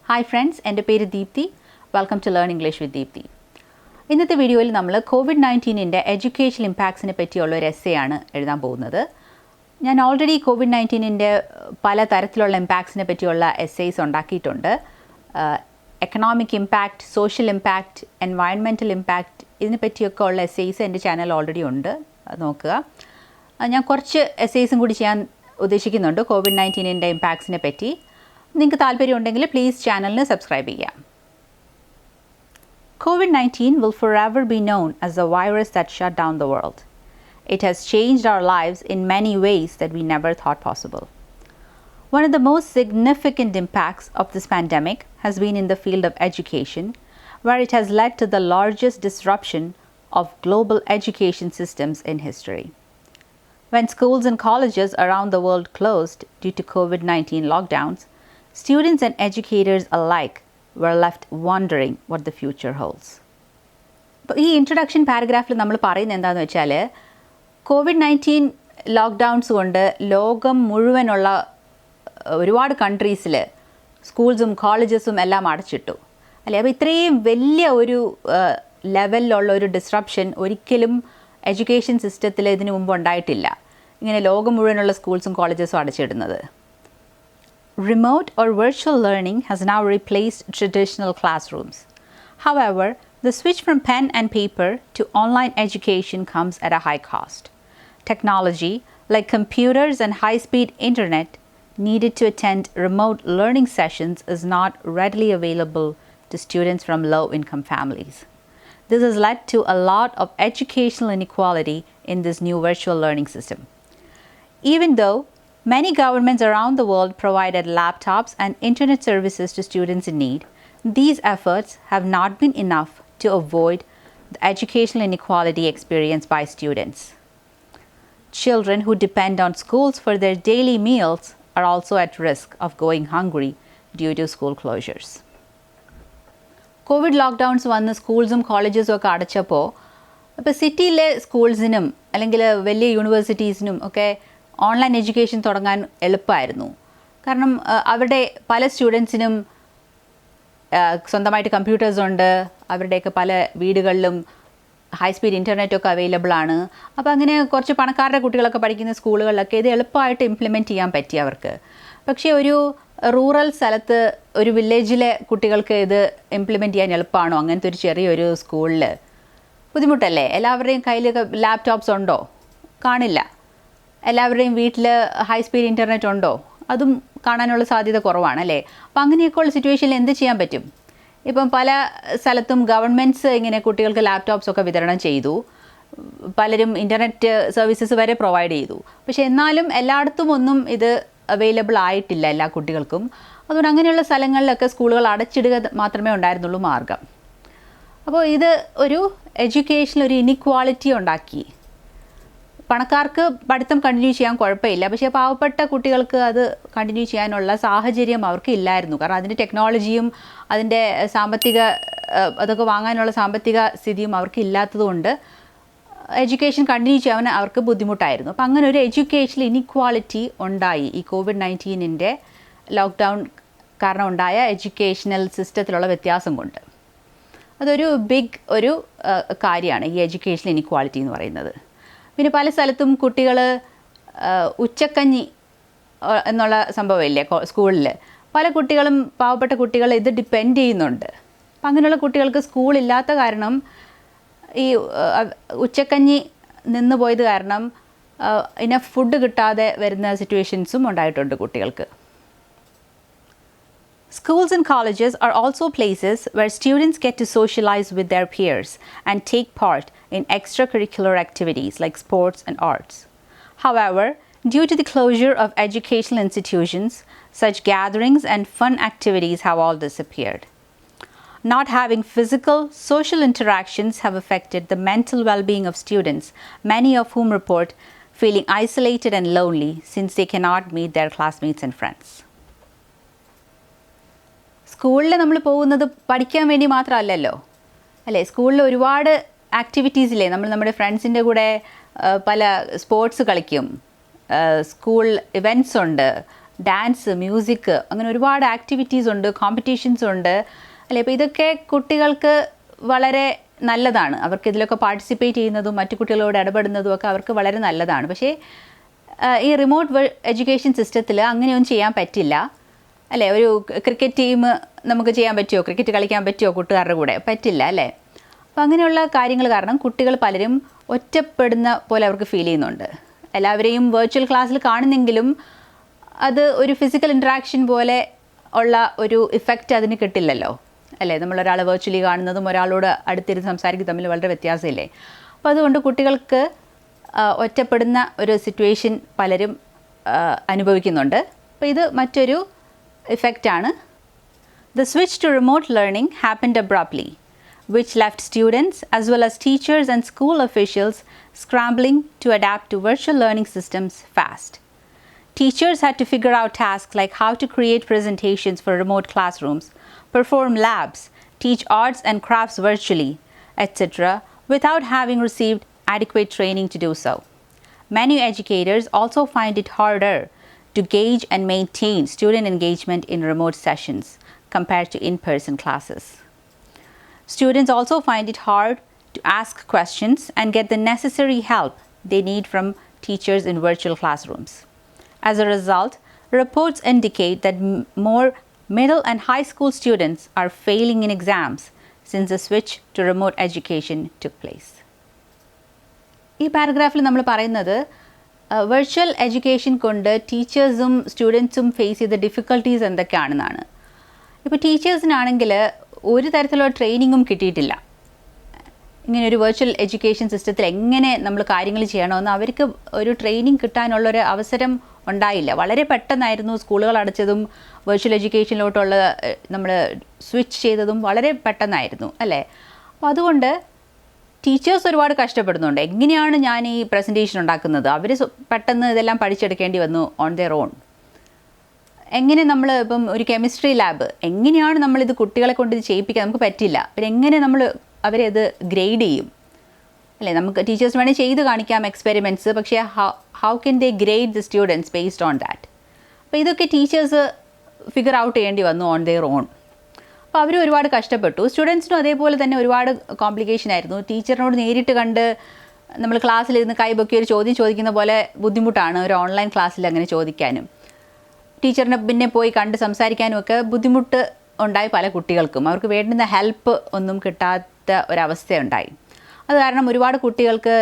Hi friends, എൻ്റെ പേര് Deepthi. Welcome to learn English with Deepthi. ഇന്നത്തെ വീഡിയോയിൽ നമ്മൾ COVID-19 എഡ്യൂക്കേഷണൽ ഇമ്പാക്ട്സിനെ പറ്റിയുള്ള ഒരു എസ്സേ ആണ് എഴുതാൻ പോകുന്നത്. ഞാൻ ഓൾറെഡി COVID-19 പല തരത്തിലുള്ള ഇമ്പാക്ട്സിനെ പറ്റിയുള്ള എസ്സേസ് ഉണ്ടാക്കിയിട്ടുണ്ട്. Economic impact, social impact, environmental impact, ഇതിനെ പറ്റിയൊക്കെ ഉള്ള എസ്സേസ് എൻ്റെ ചാനൽ ഓൾറെഡി ഉണ്ട്, നോക്കുക. ഞാൻ കുറച്ച് എസ്സേസും കൂടി ചെയ്യാൻ ഉദ്ദേശിക്കുന്നുണ്ട് COVID-19 ഇമ്പാക്ട്സിനെ പറ്റി. നിങ്ങൾക്ക് താല്പര്യമുണ്ടെങ്കിൽ പ്ലീസ് ചാനലിന് സബ്സ്ക്രൈബ് ചെയ്യാം. COVID-19 will forever be known as the virus that shut down the world. It has changed our lives in many ways that we never thought possible. One of the most significant impacts of this pandemic has been in the field of education, where it has led to the largest disruption of global education systems in history. When schools and colleges around the world closed due to COVID-19 lockdowns, students and educators alike were left wondering what the future holds. അപ്പോൾ ഈ introduction പാരഗ്രാഫിൽ നമ്മൾ പറയുന്നത് എന്താണെന്ന് വെച്ചാൽ, COVID-19 ലോക്ക്ഡൗൺസ് കൊണ്ട് ലോകം മുഴുവനുള്ള ഒരുപാട് കൺട്രീസിൽ സ്കൂൾസും കോളേജസും എല്ലാം അടച്ചിട്ടു അല്ലേ. അപ്പോൾ ഇത്രയും വലിയ ഒരു ലെവലിലുള്ള ഒരു ഡിസ്റപ്ഷൻ ഒരിക്കലും എഡ്യൂക്കേഷൻ സിസ്റ്റത്തിൽ ഇതിനു മുമ്പ് ഉണ്ടായിട്ടില്ല, ഇങ്ങനെ ലോകം മുഴുവനുള്ള സ്കൂൾസും കോളേജസും അടച്ചിടുന്നത്. Remote or virtual learning has now replaced traditional classrooms. However, the switch from pen and paper to online education comes at a high cost. Technology, like computers and high-speed internet, needed to attend remote learning sessions is not readily available to students from low-income families. This has led to a lot of educational inequality in this new virtual learning system. Even though many governments around the world provided laptops and internet services to students in need, these efforts have not been enough to avoid the educational inequality experienced by students. Children who depend on schools for their daily meals are also at risk of going hungry due to school closures. Covid lockdowns വന്ന് സ്കൂൾസും കോളേജസും ഒക്കെ അടച്ചപ്പോൾ ഇപ്പോൾ സിറ്റിയിലെ സ്കൂൾസിനും അല്ലെങ്കിൽ വലിയ യൂണിവേഴ്സിറ്റീസിനും ഒക്കെ online education തുടങ്ങാൻ എളുപ്പമായിരുന്നു. കാരണം അവരുടെ പല സ്റ്റുഡൻസിനും സ്വന്തമായിട്ട് കമ്പ്യൂട്ടേഴ്സ് ഉണ്ട്, അവരുടെയൊക്കെ പല വീടുകളിലും ഹൈ സ്പീഡ് ഇൻ്റർനെറ്റൊക്കെ അവൈലബിൾ ആണ്. അപ്പോൾ അങ്ങനെ കുറച്ച് പണക്കാരുടെ കുട്ടികളൊക്കെ പഠിക്കുന്ന സ്കൂളുകളിലൊക്കെ ഇത് എളുപ്പമായിട്ട് ഇംപ്ലിമെൻറ്റ് ചെയ്യാൻ പറ്റി അവർക്ക്. പക്ഷേ ഒരു റൂറൽ സ്ഥലത്ത് ഒരു വില്ലേജിലെ കുട്ടികൾക്ക് ഇത് ഇംപ്ലിമെൻറ്റ് ചെയ്യാൻ എളുപ്പമാണോ? അങ്ങനത്തെ ഒരു ചെറിയൊരു സ്കൂളിൽ ബുദ്ധിമുട്ടല്ലേ? എല്ലാവരുടെയും കയ്യിൽ ലാപ്ടോപ്സ് ഉണ്ടോ? കാണില്ല. എല്ലാവരുടെയും വീട്ടിൽ ഹൈ സ്പീഡ് ഇൻ്റർനെറ്റ് ഉണ്ടോ? അതും കാണാനുള്ള സാധ്യത കുറവാണ് അല്ലേ. അപ്പോൾ അങ്ങനെയൊക്കെയുള്ള സിറ്റുവേഷനിൽ എന്ത് ചെയ്യാൻ പറ്റും? ഇപ്പം പല സ്ഥലത്തും ഗവൺമെൻറ്റ്സ് ഇങ്ങനെ കുട്ടികൾക്ക് ലാപ്ടോപ്സ് ഒക്കെ വിതരണം ചെയ്തു, പലരും ഇൻ്റർനെറ്റ് സർവീസസ് വരെ പ്രൊവൈഡ് ചെയ്തു. പക്ഷേ എന്നാലും എല്ലായിടത്തും ഒന്നും ഇത് അവൈലബിൾ ആയിട്ടില്ല എല്ലാ കുട്ടികൾക്കും. അതുകൊണ്ട് അങ്ങനെയുള്ള സ്ഥലങ്ങളിലൊക്കെ സ്കൂളുകൾ അടച്ചിടുക മാത്രമേ ഉണ്ടായിരുന്നുള്ളൂ മാർഗം. അപ്പോൾ ഇത് ഒരു എഡ്യൂക്കേഷനിൽ ഒരു ഇനിക്വാളിറ്റി ഉണ്ടാക്കി. പണക്കാർക്ക് പഠിത്തം കണ്ടിന്യൂ ചെയ്യാൻ കുഴപ്പമില്ല, പക്ഷേ പാവപ്പെട്ട കുട്ടികൾക്ക് അത് കണ്ടിന്യൂ ചെയ്യാനുള്ള സാഹചര്യം അവർക്ക് ഇല്ലായിരുന്നു. കാരണം അതിൻ്റെ ടെക്നോളജിയും അതിൻ്റെ സാമ്പത്തിക അതൊക്കെ വാങ്ങാനുള്ള സാമ്പത്തിക സ്ഥിതിയും അവർക്ക് ഇല്ലാത്തതുകൊണ്ട് എഡ്യൂക്കേഷൻ കണ്ടിന്യൂ ചെയ്യാൻ അവർക്ക് ബുദ്ധിമുട്ടായിരുന്നു. അപ്പം അങ്ങനെ ഒരു എഡ്യൂക്കേഷണൽ ഇനിക്വാളിറ്റി ഉണ്ടായി ഈ COVID-19 ലോക്ക്ഡൗൺ കാരണം ഉണ്ടായ എഡ്യൂക്കേഷണൽ സിസ്റ്റത്തിലുള്ള വ്യത്യാസം കൊണ്ട്. അതൊരു ബിഗ് ഒരു കാര്യമാണ് ഈ എഡ്യൂക്കേഷണൽ ഇനിക്വാളിറ്റി എന്ന് പറയുന്നത്. പിന്നെ പല സ്ഥലത്തും കുട്ടികൾ ഉച്ചക്കഞ്ഞി എന്നുള്ള സംഭവമില്ലേ സ്കൂളിൽ, പല കുട്ടികളും പാവപ്പെട്ട കുട്ടികൾ ഇത് ഡിപ്പെൻഡ് ചെയ്യുന്നുണ്ട്. അപ്പം അങ്ങനെയുള്ള കുട്ടികൾക്ക് സ്കൂളില്ലാത്ത കാരണം ഈ ഉച്ചക്കഞ്ഞി നിന്ന് പോയത് കാരണം ഇനഫ് ഫുഡ് കിട്ടാതെ വരുന്ന സിറ്റുവേഷൻസും ഉണ്ടായിട്ടുണ്ട് കുട്ടികൾക്ക്. Schools and colleges are also places where students get to socialize with their peers and take part in extracurricular activities like sports and arts. However, due to the closure of educational institutions, such gatherings and fun activities have all disappeared. Not having physical, social interactions have affected the mental well-being of students, many of whom report feeling isolated and lonely since they cannot meet their classmates and friends. സ്കൂളിൽ നമ്മൾ പോകുന്നത് പഠിക്കാൻ വേണ്ടി മാത്രമല്ലല്ലോ അല്ലേ. സ്കൂളിൽ ഒരുപാട് ആക്ടിവിറ്റീസില്ലേ, നമ്മൾ നമ്മുടെ ഫ്രണ്ട്സിൻ്റെ കൂടെ പല സ്പോർട്സ് കളിക്കും, സ്കൂൾ ഇവൻറ്റ്സ് ഉണ്ട്, ഡാൻസ്, മ്യൂസിക്, അങ്ങനെ ഒരുപാട് ആക്ടിവിറ്റീസ് ഉണ്ട്, കോമ്പറ്റീഷൻസ് ഉണ്ട് അല്ലേ. അപ്പോൾ ഇതൊക്കെ കുട്ടികൾക്ക് വളരെ നല്ലതാണ്. അവർക്ക് ഇതിലൊക്കെ പാർട്ടിസിപ്പേറ്റ് ചെയ്യുന്നതും മറ്റു കുട്ടികളോട് ഇടപെടുന്നതും ഒക്കെ അവർക്ക് വളരെ നല്ലതാണ്. പക്ഷേ ഈ റിമോട്ട് എഡ്യൂക്കേഷൻ സിസ്റ്റത്തിൽ അങ്ങനെയൊന്നും ചെയ്യാൻ പറ്റില്ല അല്ലേ. ഒരു ക്രിക്കറ്റ് ടീം നമുക്ക് ചെയ്യാൻ പറ്റുമോ? ക്രിക്കറ്റ് കളിക്കാൻ പറ്റുമോ കൂട്ടുകാരുടെ കൂടെ? പറ്റില്ല അല്ലേ. അപ്പോൾ അങ്ങനെയുള്ള കാര്യങ്ങൾ കാരണം കുട്ടികൾ പലരും ഒറ്റപ്പെടുന്ന പോലെ അവർക്ക് ഫീൽ ചെയ്യുന്നുണ്ട്. എല്ലാവരെയും വെർച്വൽ ക്ലാസ്സിൽ കാണുന്നെങ്കിലും അത് ഒരു ഫിസിക്കൽ ഇൻട്രാക്ഷൻ പോലെ ഉള്ള ഒരു ഇഫക്റ്റ് അതിന് കിട്ടില്ലല്ലോ അല്ലേ. നമ്മളൊരാളെ വെർച്വലി കാണുന്നതും ഒരാളോട് അടുത്തിരുന്ന് സംസാരിക്കുന്നത് തമ്മിൽ വളരെ വ്യത്യാസമില്ലേ. അപ്പോൾ അതുകൊണ്ട് കുട്ടികൾക്ക് ഒറ്റപ്പെടുന്ന ഒരു സിറ്റുവേഷൻ പലരും അനുഭവിക്കുന്നുണ്ട്. അപ്പോൾ ഇത് മറ്റൊരു ഇഫക്റ്റാണ്. The switch to remote learning happened abruptly, which left students as well as teachers and school officials scrambling to adapt to virtual learning systems fast. Teachers had to figure out tasks like how to create presentations for remote classrooms, perform labs, teach arts and crafts virtually, etc., without having received adequate training to do so. Many educators also find it harder to gauge and maintain student engagement in remote sessions compared to in-person classes. Students also find it hard to ask questions and get the necessary help they need from teachers in virtual classrooms. As a result, reports indicate that more middle and high school students are failing in exams since the switch to remote education took place. ഈ പാരഗ്രാഫിൽ നമ്മൾ പറയുന്നത് virtual education കൊണ്ട് ടീച്ചേഴ്സും സ്റ്റുഡൻസും face ചെയ്ത difficulties എന്തൊക്കെയാണെന്നാണ്. ഇപ്പോൾ ടീച്ചേഴ്സിനാണെങ്കിൽ ഒരു തരത്തിലുള്ള ട്രെയിനിങ്ങും കിട്ടിയിട്ടില്ല. ഇങ്ങനെ ഒരു വെർച്വൽ എഡ്യൂക്കേഷൻ സിസ്റ്റത്തിൽ എങ്ങനെ നമ്മൾ കാര്യങ്ങൾ ചെയ്യണമെന്ന് അവർക്ക് ഒരു ട്രെയിനിങ് കിട്ടാനുള്ളൊരു അവസരം ഉണ്ടായില്ല. വളരെ പെട്ടെന്നായിരുന്നു സ്കൂളുകൾ അടച്ചതും വെർച്വൽ എഡ്യൂക്കേഷനിലോട്ടുള്ള നമ്മൾ സ്വിച്ച് ചെയ്തതും വളരെ പെട്ടെന്നായിരുന്നു അല്ലേ. അപ്പോൾ അതുകൊണ്ട് ടീച്ചേഴ്സ് ഒരുപാട് കഷ്ടപ്പെടുന്നുണ്ട്. എങ്ങനെയാണ് ഞാൻ ഈ പ്രസൻറ്റേഷൻ ഉണ്ടാക്കുന്നത്? അവർ പെട്ടെന്ന് ഇതെല്ലാം പഠിച്ചെടുക്കേണ്ടി വന്നു ഓൺ ദെയർ ഓൺ. എങ്ങനെ നമ്മൾ ഇപ്പം ഒരു കെമിസ്ട്രി ലാബ് എങ്ങനെയാണ് നമ്മളിത് കുട്ടികളെ കൊണ്ട് ഇത് ചെയ്യിപ്പിക്കാൻ നമുക്ക് പറ്റില്ല. പിന്നെ എങ്ങനെ നമ്മൾ അവരെ അത് ഗ്രേഡ് ചെയ്യും അല്ലേ. നമുക്ക് ടീച്ചേഴ്സ് വേണമെങ്കിൽ ചെയ്ത് കാണിക്കാം എക്സ്പെരിമെൻറ്റ്സ്, പക്ഷേ how can they grade the students based on that? അപ്പോൾ ഇതൊക്കെ ടീച്ചേഴ്സ് ഫിഗർ ഔട്ട് ചെയ്യേണ്ടി വന്നു ഓൺ ദെയർ ഓൺ. അപ്പോൾ അവർ ഒരുപാട് കഷ്ടപ്പെട്ടു. സ്റ്റുഡൻസിനും അതേപോലെ തന്നെ ഒരുപാട് കോംപ്ലിക്കേഷൻ ആയിരുന്നു. ടീച്ചറിനോട് നേരിട്ട് കണ്ട് നമ്മൾ ക്ലാസ്സിലിരുന്ന് കൈപൊക്കി ഒരു ചോദ്യം ചോദിക്കുന്ന പോലെ ബുദ്ധിമുട്ടാണ് ഒരു ഓൺലൈൻ ക്ലാസ്സിൽ അങ്ങനെ ചോദിക്കാനും. ടീച്ചറിനെ പിന്നെ പോയി കണ്ട് സംസാരിക്കാനും ഒക്കെ ബുദ്ധിമുട്ട് ഉണ്ടായി പല കുട്ടികൾക്കും. അവർക്ക് വേണ്ടുന്ന ഹെൽപ്പ് ഒന്നും കിട്ടാത്ത ഒരവസ്ഥയുണ്ടായി. അത് കാരണം ഒരുപാട് കുട്ടികൾക്ക്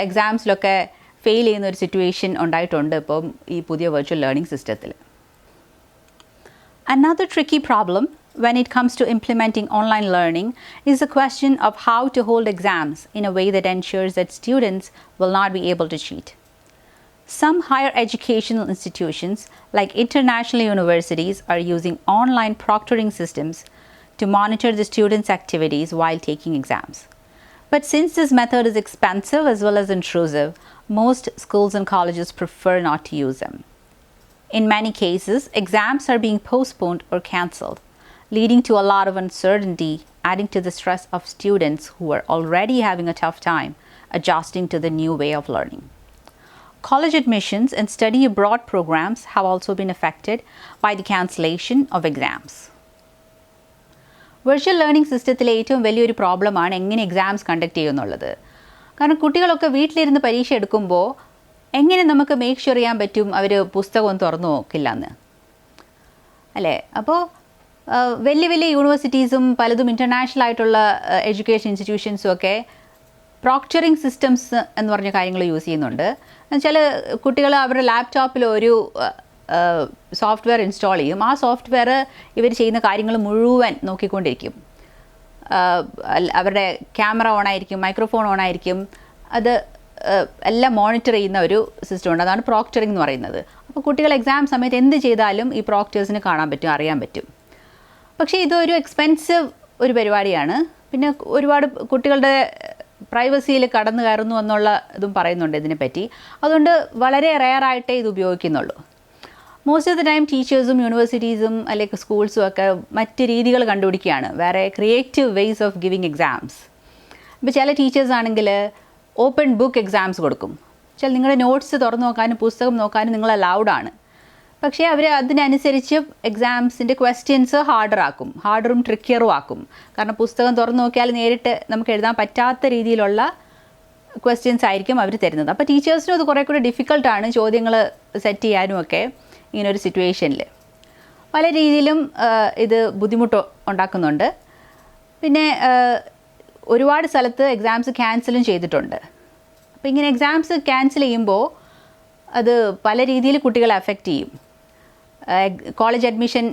എക്സാംസിലൊക്കെ ഫെയിൽ ചെയ്യുന്ന ഒരു സിറ്റുവേഷൻ ഉണ്ടായിട്ടുണ്ട് ഇപ്പം ഈ പുതിയ വെർച്വൽ ലേണിംഗ് സിസ്റ്റത്തിൽ. Another tricky problem when it comes to implementing online learning is the question of how to hold exams in a way that ensures that students will not be able to cheat. Some higher educational institutions, like international universities, are using online proctoring systems to monitor the students' activities while taking exams. But since this method is expensive as well as intrusive, most schools and colleges prefer not to use them. In many cases, exams are being postponed or cancelled, leading to a lot of uncertainty, adding to the stress of students who are already having a tough time adjusting to the new way of learning. College admissions and study abroad programs have also been affected by the cancellation of exams. Virtual learning സിസ്റ്റത്തിലെ ഏറ്റവും വലിയൊരു പ്രോബ്ലമാണ് എങ്ങനെ exams conduct ചെയ്യുമെന്നുള്ളത്. കാരണം കുട്ടികളൊക്കെ വീട്ടിലിരുന്ന് പരീക്ഷ എടുക്കുമ്പോൾ എങ്ങനെ നമുക്ക് മേക്ക് ഷുവർ ചെയ്യാൻ പറ്റും അവർ പുസ്തകമൊന്നും തുറന്നു നോക്കില്ല എന്ന് അല്ലേ. അപ്പോൾ വലിയ വലിയ യൂണിവേഴ്സിറ്റീസും പലതും ഇൻ്റർനാഷണൽ ആയിട്ടുള്ള എഡ്യൂക്കേഷൻ ഇൻസ്റ്റിറ്റ്യൂഷൻസും ഒക്കെ പ്രോക്ടറിങ് സിസ്റ്റംസ് എന്ന് പറഞ്ഞ കാര്യങ്ങൾ യൂസ് ചെയ്യുന്നുണ്ട്. എന്നുവെച്ചാൽ കുട്ടികൾ അവരുടെ ലാപ്ടോപ്പിൽ ഒരു സോഫ്റ്റ്വെയർ ഇൻസ്റ്റാൾ ചെയ്യും. ആ സോഫ്റ്റ്വെയർ ഇവർ ചെയ്യുന്ന കാര്യങ്ങൾ മുഴുവൻ നോക്കിക്കൊണ്ടിരിക്കും. അവരുടെ ക്യാമറ ഓണായിരിക്കും, മൈക്രോഫോൺ ഓണായിരിക്കും. അത് എല്ലാം മോണിറ്റർ ചെയ്യുന്ന ഒരു സിസ്റ്റം ഉണ്ട്. അതാണ് പ്രോക്ടറിങ് എന്ന് പറയുന്നത്. അപ്പോൾ കുട്ടികൾ എക്സാം സമയത്ത് എന്ത് ചെയ്താലും ഈ പ്രോക്ടേഴ്സിന് കാണാൻ പറ്റും, അറിയാൻ പറ്റും. പക്ഷേ ഇതൊരു എക്സ്പെൻസീവ് ഒരു പരിപാടിയാണ്. പിന്നെ ഒരുപാട് കുട്ടികളുടെ പ്രൈവസിയിൽ കടന്നു കയറുന്നു എന്നുള്ള ഇതും പറയുന്നുണ്ട് ഇതിനെപ്പറ്റി. അതുകൊണ്ട് വളരെ റെയറായിട്ടേ ഇത് ഉപയോഗിക്കുന്നുള്ളൂ. മോസ്റ്റ് ഓഫ് ദ ടൈം ടീച്ചേഴ്സും യൂണിവേഴ്സിറ്റീസും അല്ലെങ്കിൽ സ്കൂൾസും ഒക്കെ മറ്റ് രീതികൾ കണ്ടുപിടിക്കുകയാണ്, വേറെ creative ways of giving exams. ഇപ്പോൾ ചില ടീച്ചേഴ്സ് ആണെങ്കിൽ ഓപ്പൺ ബുക്ക് എക്സാംസ് കൊടുക്കും. ചില നിങ്ങളുടെ നോട്ട്സ് തുറന്നു നോക്കാനും പുസ്തകം നോക്കാനും നിങ്ങൾ അലൗഡാണ്. പക്ഷേ അവർ അതിനനുസരിച്ച് എക്സാംസിൻ്റെ ക്വസ്റ്റ്യൻസ് ഹാർഡറും ട്രിക്കിയറും ആക്കും. കാരണം പുസ്തകം തുറന്നു നോക്കിയാൽ നേരിട്ട് നമുക്ക് എഴുതാൻ പറ്റാത്ത രീതിയിലുള്ള ക്വസ്റ്റ്യൻസ് ആയിരിക്കും അവർ തരുന്നത്. അപ്പോൾ ടീച്ചേഴ്സിനും അത് കുറേ കൂടി ഡിഫിക്കൽട്ടാണ് ചോദ്യങ്ങൾ സെറ്റ് ചെയ്യാനും ഒക്കെ ഇങ്ങനൊരു സിറ്റുവേഷനിൽ. പല രീതിയിലും ഇത് ബുദ്ധിമുട്ട് ഉണ്ടാക്കുന്നുണ്ട്. പിന്നെ ഒരുപാട് സ്ഥലത്ത് എക്സാംസ് ക്യാൻസലും ചെയ്തിട്ടുണ്ട്. അപ്പോൾ ഇങ്ങനെ എക്സാംസ് ക്യാൻസൽ ചെയ്യുമ്പോൾ അത് പല രീതിയിൽ കുട്ടികളെ അഫക്റ്റ് ചെയ്യും. കോളേജ് അഡ്മിഷൻ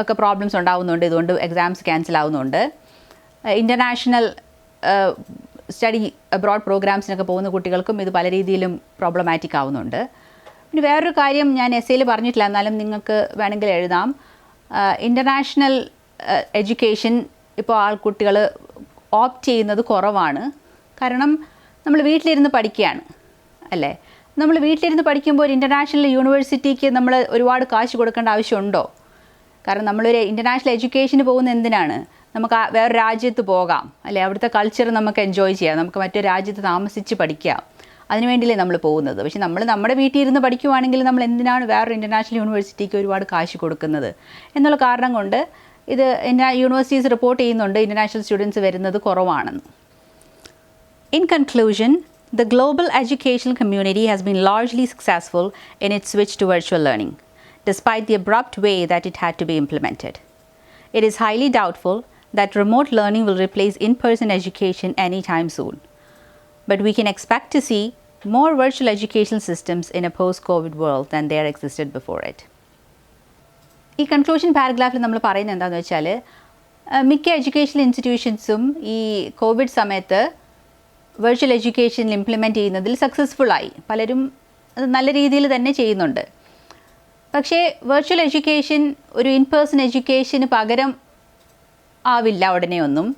ഒക്കെ പ്രോബ്ലംസ് ഉണ്ടാവുന്നുണ്ട്, ഇതുകൊണ്ട് എക്സാംസ് ക്യാൻസൽ ആവുന്നുണ്ട്. ഇൻ്റർനാഷണൽ സ്റ്റഡി അബ്രോഡ് പ്രോഗ്രാംസിനൊക്കെ പോകുന്ന കുട്ടികൾക്കും ഇത് പല രീതിയിലും പ്രോബ്ലമാറ്റിക് ആവുന്നുണ്ട്. പിന്നെ വേറൊരു കാര്യം ഞാൻ എസ്സേയിൽ പറഞ്ഞിട്ടില്ല, എന്നാലും നിങ്ങൾക്ക് വേണമെങ്കിൽ എഴുതാം. ഇൻ്റർനാഷണൽ എഡ്യൂക്കേഷൻ ഇപ്പോൾ കുട്ടികൾ ഓപ്റ്റ് ചെയ്യുന്നത് കുറവാണ്. കാരണം നമ്മൾ വീട്ടിലിരുന്ന് പഠിക്കുകയാണ് അല്ലേ. നമ്മൾ വീട്ടിലിരുന്ന് പഠിക്കുമ്പോൾ ഒരു ഇൻ്റർനാഷണൽ യൂണിവേഴ്സിറ്റിക്ക് നമ്മൾ ഒരുപാട് കാശ് കൊടുക്കേണ്ട ആവശ്യമുണ്ടോ? കാരണം നമ്മളൊരു ഇൻ്റർനാഷണൽ എഡ്യൂക്കേഷന് പോകുന്ന എന്തിനാണ്? നമുക്ക് വേറെ രാജ്യത്ത് പോകാം അല്ലേ, അവിടുത്തെ കൾച്ചർ നമുക്ക് എൻജോയ് ചെയ്യാം, നമുക്ക് മറ്റൊരു രാജ്യത്ത് താമസിച്ച് പഠിക്കാം, അതിനുവേണ്ടിയല്ലേ നമ്മൾ പോകുന്നത്. പക്ഷേ നമ്മൾ നമ്മുടെ വീട്ടിൽ ഇരുന്ന് പഠിക്കുവാണെങ്കിൽ നമ്മൾ എന്തിനാണ് വേറൊരു ഇൻ്റർനാഷണൽ യൂണിവേഴ്സിറ്റിക്ക് ഒരുപാട് കാശ് കൊടുക്കുന്നത് എന്നുള്ള കാരണം കൊണ്ട് ഇത് യൂണിവേഴ്സിറ്റീസ് റിപ്പോർട്ട് ചെയ്യുന്നുണ്ട് ഇൻ്റർനാഷണൽ സ്റ്റുഡൻസ് വരുന്നത് കുറവാണെന്ന്. In conclusion, the global educational community has been largely successful in its switch to virtual learning, despite the abrupt way that it had to be implemented. It is highly doubtful that remote learning will replace in-person education anytime soon, but we can expect to see more virtual educational systems in a post-COVID world than there existed before it. ഈ conclusion പാരഗ്രാഫിൽ നമ്മൾ പറയുന്നത് എന്താണെന്ന് വെച്ചാൽ, മിക്ക educational ഇൻസ്റ്റിറ്റ്യൂഷൻസും ഈ Covid സമയത്ത് virtual എഡ്യൂക്കേഷനിൽ implement ചെയ്യുന്നതിൽ സക്സസ്ഫുള്ളായി. പലരും അത് നല്ല രീതിയിൽ തന്നെ ചെയ്യുന്നുണ്ട്. പക്ഷേ വെർച്വൽ എഡ്യൂക്കേഷൻ ഒരു ഇൻ പേഴ്സൺ എഡ്യൂക്കേഷന് പകരം ആവില്ല ഉടനെ ഒന്നും.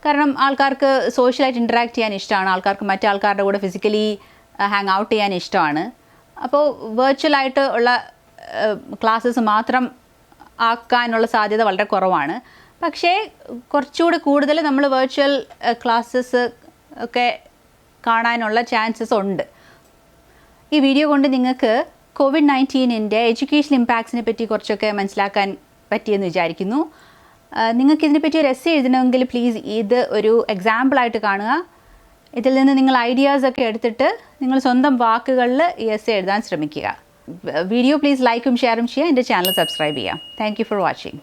കാരണം ആൾക്കാർക്ക് സോഷ്യലായിട്ട് ഇൻറ്ററാക്ട് ചെയ്യാൻ ഇഷ്ടമാണ്, ആൾക്കാർക്ക് മറ്റാൾക്കാരുടെ കൂടെ ഫിസിക്കലി ഹാങ് ഔട്ട് ചെയ്യാൻ ഇഷ്ടമാണ്. അപ്പോൾ വെർച്വലായിട്ട് ഉള്ള ക്ലാസ്സസ് മാത്രം ആക്കാനുള്ള സാധ്യത വളരെ കുറവാണ്. പക്ഷേ കുറച്ചുകൂടി കൂടുതൽ നമ്മൾ വെർച്വൽ ക്ലാസ്സസ് ഒക്കെ കാണാനുള്ള ചാൻസസ് ഉണ്ട്. ഈ വീഡിയോ കൊണ്ട് നിങ്ങൾക്ക് COVID-19 എഡ്യൂക്കേഷൻ ഇമ്പാക്ട്സിനെ പറ്റി കുറച്ചൊക്കെ മനസ്സിലാക്കാൻ പറ്റിയെന്ന് വിചാരിക്കുന്നു. നിങ്ങൾക്ക് ഇതിനെപ്പറ്റി ഒരു എസ്സേ എഴുതണമെങ്കിൽ പ്ലീസ് ഇത് ഒരു എക്സാമ്പിളായിട്ട് കാണുക. ഇതിൽ നിന്ന് നിങ്ങൾ ഐഡിയാസൊക്കെ എടുത്തിട്ട് നിങ്ങൾ സ്വന്തം വാക്കുകളിൽ ഈ എസ്സേ എഴുതാൻ ശ്രമിക്കുക. വീഡിയോ പ്ലീസ് ലൈക്കും ഷെയറും ചെയ്യുക. എൻ്റെ ചാനൽ സബ്സ്ക്രൈബ് ചെയ്യുക. Thank you for watching.